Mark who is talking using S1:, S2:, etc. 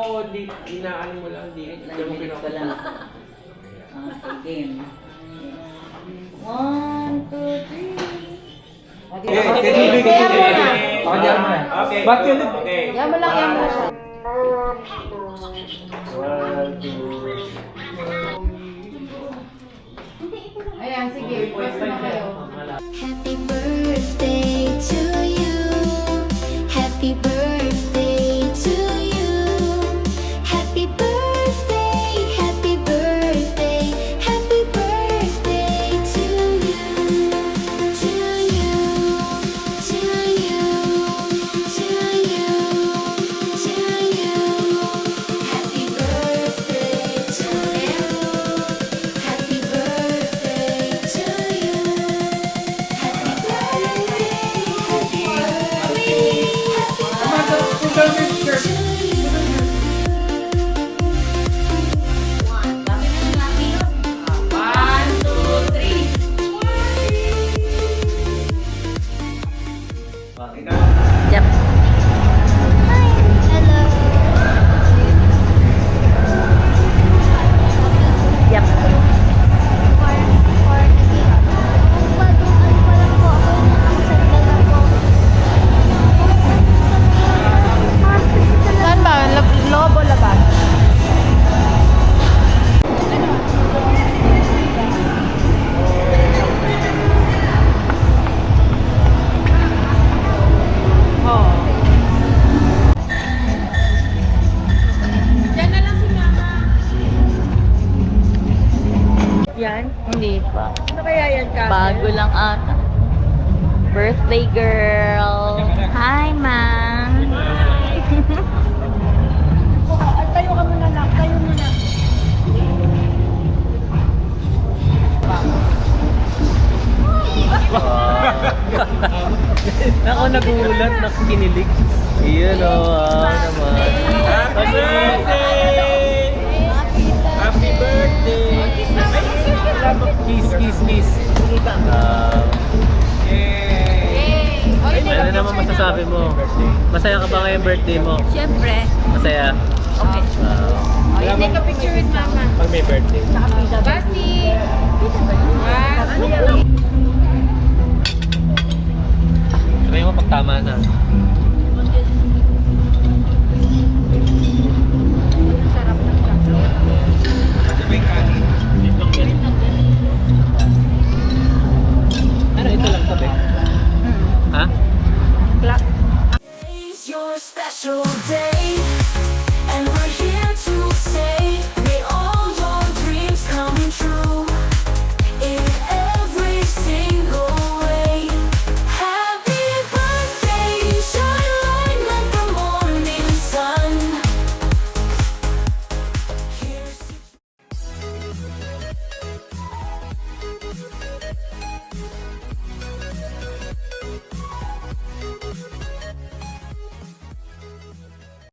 S1: mo, inaano mo lang, di mo
S2: pala. Game. 1, 2, 3.
S1: Okay. Ba't yun? Okay.
S2: Yan mo lang, yan mo lang.
S1: 1, 2.
S2: Ayan, sige. Pwede na kayo.
S3: Happy birthday to you. Happy birthday to you. Happy birthday, happy birthday, happy birthday to you. To you, to you, to you, to you. Happy birthday to you. Happy birthday to you. Happy birthday, happy birthday,
S2: Yep. Yep. Saan ba? Loob o labas? Oo. Diyan na lang si Mama. Yan? Hindi pa. Ano kaya yan, Castle? Bago lang ata. Birthday girl. Hi, Ma. Tayo ka muna lang. Tayo muna.
S4: Ako nagulat, nakikinilig. Iyan o, naman.
S1: Happy birthday! Happy birthday!
S4: Kiss, kiss, kiss. Ano naman masasabi mo? Masaya ka ba ngayong birthday mo?
S2: Siyempre.
S4: Masaya?
S2: Okay. Take a picture with Mama.
S4: Pag may birthday.
S2: Basti!
S4: Sabi mo pag tama na.